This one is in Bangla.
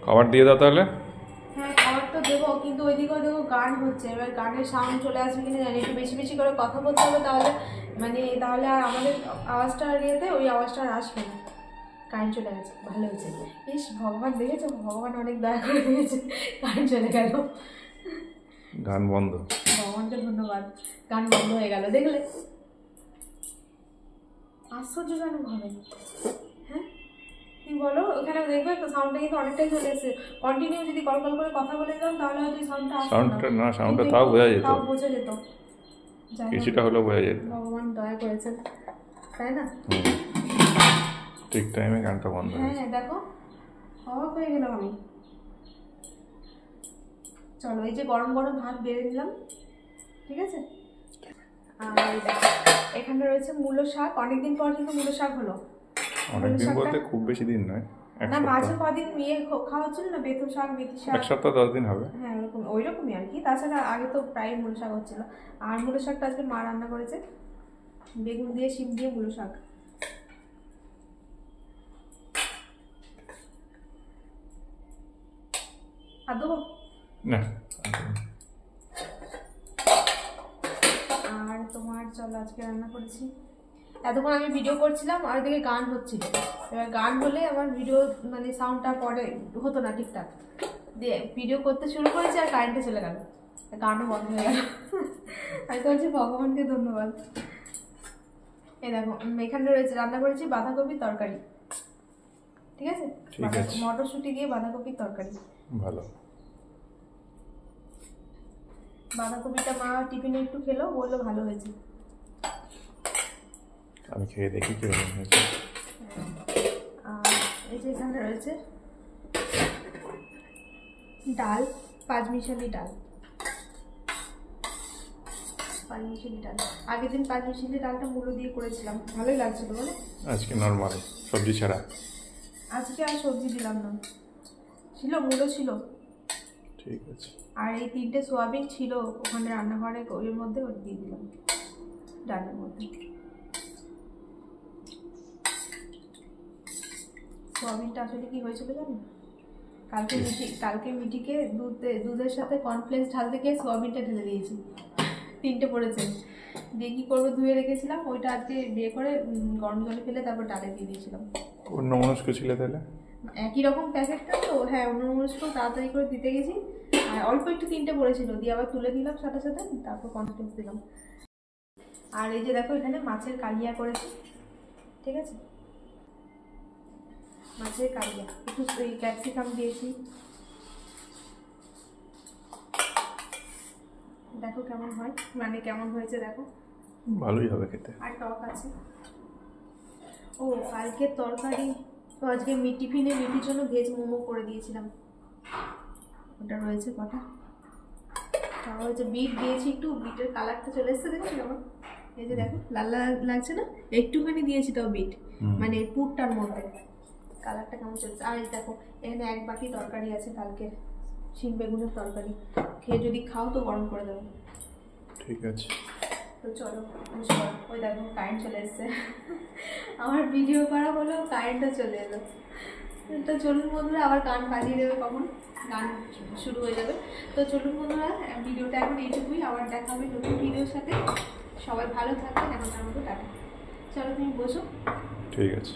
খাবার দিয়ে দাও তাহলে। হ্যাঁ খাবার তো দেবো, কিন্তু ওইদিকেও দেখো গান হচ্ছে, এবার গানের সাউন্ড চলে আসবে কিনা জানি, একটু বেশি বেশি করে কথা বলতে হবে, তাহলে আর আমাদের আওয়াজটা ইয়েতে ওই আওয়াজটা আর আসবে না। কারেন্ট চলে গেছে, ভালো হয়েছে। ইস ভগবান, দেখেছো ভগবান অনেক দয়া করে দিয়েছে, কারেন্ট চলে গেল, গান বন্ধ। ভগবানকে ধন্যবাদ, গান বন্ধ হয়ে গেল, দেখলে আশ্চর্যজনক হবে। হ্যাঁ তুমি বলো, ওখানে দেখবে সাউন্ডটা কিন্তু অনেকটাই চলে এসেছে। কন্টিনিউ যদি কল কল করে কথা বলে দিলাম তাহলে হয়তো সাউন্ডটা তাও বোঝা যেত, বোঝা যেত, কিছুটা হলেও বোঝা যেত। ভগবান দয়া করেছেন, তাই না? ঠিক টাইমে গানটা বন্ধ। হ্যাঁ দেখো অবাক হয়ে গেলাম আমি। চলো এই যে গরম গরম ভাত বেড়ে দিলাম, ঠিক আছে। আর দেখো এখানে রয়েছে মূলো শাক, অনেকদিন পর কিন্তু মূলো শাক হলো। অনেকদিন বলতে খুব বেশি দিন নয়, না মাঝে কদিন খাওয়া হচ্ছিল না, বেতো শাক মেথি শাক, 1 সপ্তাহ 10 দিন হবে। হ্যাঁ ওই রকমই আর কি। তাছাড়া আগে তো প্রায় মূলো শাক হচ্ছিল। আর মূলো শাকটা আজকে মা রান্না করেছে, বেগুন দিয়ে শিম দিয়ে মূলো শাক। আর দেবো না। আর তোমার চলো আজকে রান্না করেছি, এতক্ষণ আমি ভিডিও করছিলাম আর ওদিকে গান হচ্ছিল। এবার গান হলে আমার ভিডিও মানে সাউন্ডটা পরে হতো না ঠিকঠাক, দিয়ে ভিডিও করতে শুরু করেছি আর কারেন্টে চলে গেল, গানও বন্ধ হয়ে গেল। আমি তো বলছি ভগবানকে ধন্যবাদ। এই দেখো এখানে রয়েছে, রান্না করেছি বাঁধাকপির তরকারি, ঠিক আছে, মটরশুঁটি দিয়ে বাঁধাকপির তরকারি, ভালো। বাঁধাকপিটা মা টিফিনে একটু খেলো, বললো ভালো হয়েছে। আমি খেয়ে দেখি কিরকম হয়েছে। আর এই যে এখানে রয়েছে ডাল, পাঁচমিশালি ডাল, আগের দিন পাঁচমিশালি ডালটা মূলো দিয়ে করেছিলাম, ভালোই লাগছিল বলে। আজকে নরমাল সবজি ছাড়া, আজকে আর সবজি দিলাম না, ছিল মূলো ছিল, ঠিক আছে। আর এই 3টে সোয়াবিন ছিল ওখানে রান্নাঘরে, ওর মধ্যে ওর দিয়ে দিলাম ডালের মধ্যে। সোয়াবিনটা আসলে কি হয়েছিল জানো, কালকে মিঠিকে দুধের সাথে কর্নফ্লেক্স ঢালতে গিয়ে সোয়াবিনটা ঢেলে দিয়েছি, 3টে পড়েছে, দিয়ে কি করবো ধুয়ে রেখেছিলাম, ওইটা আজকে বিয়ে করে গরম জলে ফেলে তারপর ডালে দিয়ে দিয়েছিলাম। অন্যমনস্ক ছিল তাহলে, একই রকম প্যাকেটটা তো, হ্যাঁ অন্যমনস্ক তাড়াতাড়ি করে দিতে গেছি, আর অল্প একটু 3টে পড়েছিল, দিয়ে আবার তুলে দিলাম সাথে সাথে, তারপর কর্নফ্লেক্স দিলাম। আর এই যে দেখো এখানে মাছের কালিয়া করেছি, ঠিক আছে, মাছের কালিয়া, একটু ক্যাপসিকাম দিয়েছি, দেখো কেমন হয়, মানে কেমন হয়েছে দেখো, ভালোই হবে খেতে। আর টক আছে। ও কালকের তরকারি তো আজকে টিফিনে মিটির জন্য ভেজ মোমো করে দিয়েছিলাম, ওটা রয়েছে কটা, তাও হচ্ছে বিট দিয়েছি একটু, বিটের কালারটা চলে এসছে দেখো কেমন, এই যে দেখো লাল লাল লাগছে না, একটুখানি দিয়েছি তাও বিট, মানে পুরটার মধ্যে কালারটা কেমন চলছে। আর এই দেখো এখানে 1 বাটি তরকারি আছে কালকে, শিম বেগুনের তরকারি, খেয়ে যদি খাও তো গরম করে দেবো, ঠিক আছে। তো চলো ওই দেখো কারেন্ট চলে এসছে, আমার ভিডিও করা হলো কারেন্টটা চলে এলো। তো চলুন বন্ধুরা, আবার গান বাজিয়ে দেবে কখন গান শুরু হয়ে যাবে। তো চলুন বন্ধুরা, ভিডিওটা এখন এইটুকুই, আবার দেখা হবে নতুন ভিডিওর সাথে। সবাই ভালো থাকবেন, এখন তার মতো টাটা। চলো তুমি বসো, ঠিক আছে।